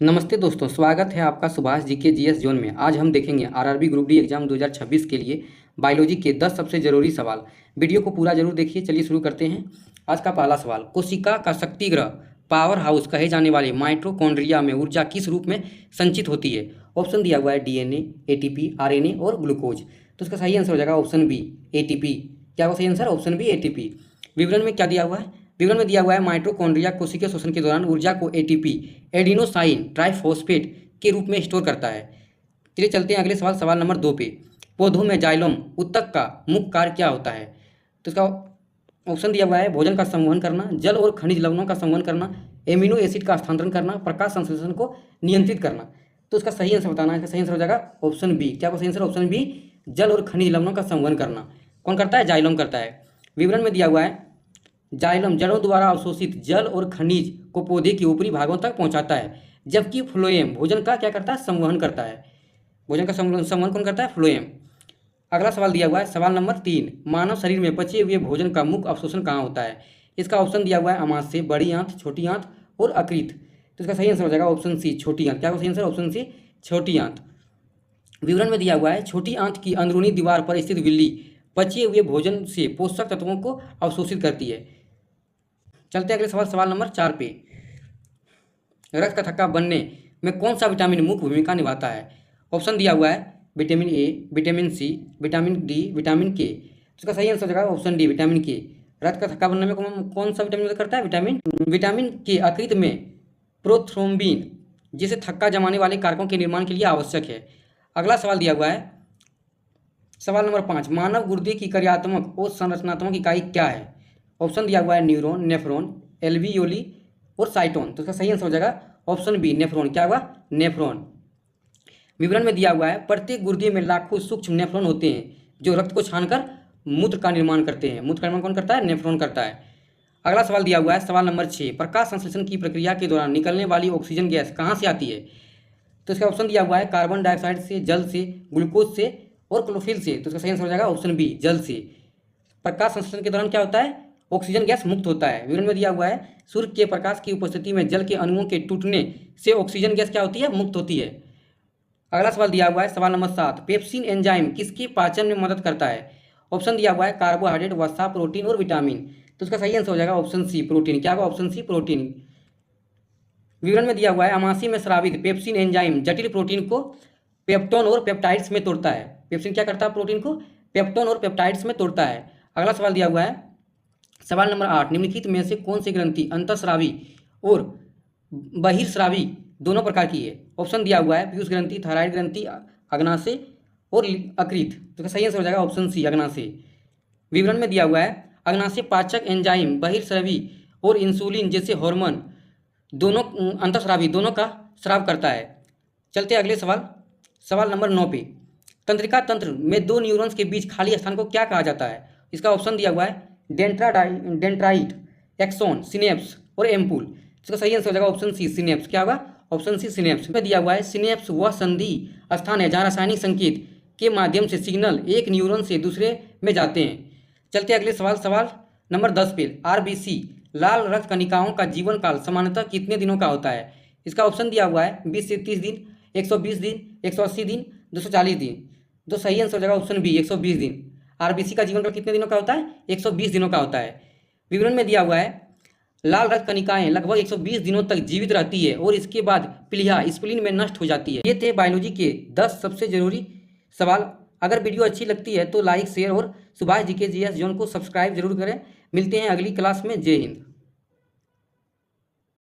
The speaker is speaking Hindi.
नमस्ते दोस्तों, स्वागत है आपका सुभाष जी के जीएस जोन में। आज हम देखेंगे आरआरबी ग्रुप डी एग्जाम 2026 के लिए बायोलॉजी के 10 सबसे जरूरी सवाल। वीडियो को पूरा जरूर देखिए। चलिए शुरू करते हैं। आज का पहला सवाल, कोशिका का शक्ति ग्रह पावर हाउस कहे जाने वाले माइटोकॉन्ड्रिया में ऊर्जा किस रूप में संचित होती है? ऑप्शन दिया हुआ है डीएनए, एटीपी, आरएनए और ग्लूकोज। तो इसका सही आंसर हो जाएगा ऑप्शन बी, एटीपी। क्या होगा सही आंसर? Option B, ATP. विवरण में क्या दिया हुआ है? विवरण में दिया हुआ है माइटोकॉन्ड्रिया कोशिकीय श्वसन के दौरान ऊर्जा को एटीपी, एडिनोसाइन ट्राइफॉस्फेट के रूप में स्टोर करता है। चलिए चलते हैं अगले सवाल, सवाल नंबर 2 पे। पौधों में जाइलम उत्तक का मुख्य कार्य क्या होता है? तो इसका ऑप्शन दिया हुआ है भोजन का संवहन करना, जल और खनिज लवणों का संवहन करना, एमिनो एसिड का स्थानांतरण करना, प्रकाश संश्लेषण को नियंत्रित करना। तो इसका सही आंसर बताना है। इसका सही आंसर हो जाएगा ऑप्शन बी। क्या सही आंसर? ऑप्शन बी, जल और खनिज लवणों का संवहन करना। कौन करता है? जाइलम करता है। विवरण में दिया हुआ है जाइलम जड़ों द्वारा अवशोषित जल और खनिज को पौधे के ऊपरी भागों तक पहुंचाता है, जबकि फ्लोएम भोजन का क्या करता है? संवहन करता है। भोजन का संवहन कौन करता है? फ्लोएम। अगला सवाल दिया हुआ है सवाल नंबर 3, मानव शरीर में पचे हुए भोजन का मुख्य अवशोषण कहाँ होता है? इसका ऑप्शन दिया हुआ है अमाशय, बड़ी आंत, छोटी आंत और अकृत। तो इसका सही आंसर हो जाएगा ऑप्शन सी, छोटी आंत। क्या सही आंसर? ऑप्शन सी, छोटी आंत। विवरण में दिया हुआ है छोटी आंत की अंदरूनी दीवार पर स्थित विल्ली पचे हुए भोजन से पोषक तत्वों को अवशोषित करती है। चलते हैं अगले सवाल, सवाल नंबर 4 पे। रक्त का थक्का बनने में कौन सा विटामिन मुख्य भूमिका निभाता है? ऑप्शन दिया हुआ है vitamin A, vitamin C, vitamin D, vitamin K. इसका सही आंसर हो जाएगा ऑप्शन डी, विटामिन के। रक्त का थक्का बनने में कौन सा विटामिन मदद करता है? विटामिन के अकृत में प्रोथ्रोम्बिन, जिसे थक्का जमाने वाले कारकों के निर्माण के लिए आवश्यक है। अगला सवाल दिया हुआ है सवाल नंबर 5, मानव गुर्दे की कार्यात्मक और संरचनात्मक इकाई क्या है? ऑप्शन दिया हुआ है न्यूरॉन, नेफ्रॉन, एल्वियोली और साइटोन। तो इसका सही आंसर हो जाएगा ऑप्शन बी, नेफ्रॉन। क्या होगा? नेफ्रॉन। विवरण में दिया हुआ है प्रत्येक गुर्दे में लाखों सूक्ष्म नेफ्रॉन होते हैं जो रक्त को छानकर मूत्र का निर्माण करते हैं। मूत्र का निर्माण कौन करता है? नेफ्रॉन करता है। अगला सवाल दिया हुआ है सवाल नंबर 6, प्रकाश संश्लेषण की प्रक्रिया के दौरान निकलने वाली ऑक्सीजन गैस कहाँ से आती है? तो इसका ऑप्शन दिया हुआ है कार्बन डाइऑक्साइड से, जल से, ग्लूकोज से और क्लोरोफिल से। तो इसका सही आंसर हो जाएगा ऑप्शन बी, जल से। प्रकाश संश्लेषण के दौरान क्या होता है? ऑक्सीजन गैस मुक्त होता है। विवरण में दिया हुआ है सूर्य के प्रकाश की उपस्थिति में जल के अणुओं के टूटने से ऑक्सीजन गैस क्या होती है? मुक्त होती है। अगला सवाल दिया हुआ है सवाल नंबर 7, पेप्सिन एंजाइम किसके पाचन में मदद करता है? ऑप्शन दिया हुआ है कार्बोहाइड्रेट, वसा, प्रोटीन और विटामिन। तो इसका सही आंसर हो जाएगा ऑप्शन सी, प्रोटीन। क्या होगा? Option C, protein. विवरण में दिया हुआ है अमाशय में स्रावित पेप्सिन एंजाइम जटिल प्रोटीन को पेप्टोन और पेप्टाइड्स में तोड़ता है। पेप्सिन क्या करता है? प्रोटीन को पेप्टोन और पेप्टाइड्स में तोड़ता है। अगला सवाल दिया हुआ है सवाल नंबर 8, निम्नलिखित में से कौन सी ग्रंथि अंतःस्रावी और बहिर्स्रावी दोनों प्रकार की है? ऑप्शन दिया हुआ है पीयूष ग्रंथि, थायराइड ग्रंथि, अग्नाशय और अकृत। तो सही आंसर हो जाएगा ऑप्शन सी, अग्नाशय। विवरण में दिया हुआ है अग्नाशय पाचक एंजाइम बहिर्स्रावी और इंसुलिन जैसे हार्मोन दोनों अंतःस्रावी दोनों का स्राव करता है। चलते अगले सवाल, सवाल नंबर 9 पे। तंत्रिका तंत्र में दो न्यूरॉन्स के बीच खाली स्थान को क्या कहा जाता है? इसका ऑप्शन दिया हुआ है डेंड्राइट, एक्सोन, सिनेप्स और एम्पूल। इसका सही आंसर हो जाएगा ऑप्शन सी, सिनेप्स। क्या होगा? Option C, synapse. में दिया हुआ है सिनेप्स वह संधि स्थान है जहाँ रासायनिक संकेत के माध्यम से सिग्नल एक न्यूरॉन से दूसरे में जाते हैं। चलते अगले सवाल, सवाल नंबर 10 पे। आरबीसी लाल रक्त कणिकाओं का जीवन काल सामान्यतः कितने दिनों का होता है? इसका ऑप्शन दिया हुआ है 20 से 30 दिन, 120 दिन, 180 दिन, 240 दिन। तो सही आंसर हो जाएगा ऑप्शन बी, 120 दिन। आरबीसी का जीवन काल कितने दिनों का होता है? 120 दिनों का होता है। विवरण में दिया हुआ है लाल रक्त कणिकाएं लगभग 120 दिनों तक जीवित रहती है और इसके बाद प्लीहा स्प्लीन में नष्ट हो जाती है। ये थे बायोलॉजी के 10 सबसे जरूरी सवाल। अगर वीडियो अच्छी लगती है तो लाइक, शेयर और सुभाष जी के जीएस जोन को सब्सक्राइब जरूर करें। मिलते हैं अगली क्लास में। जय हिंद।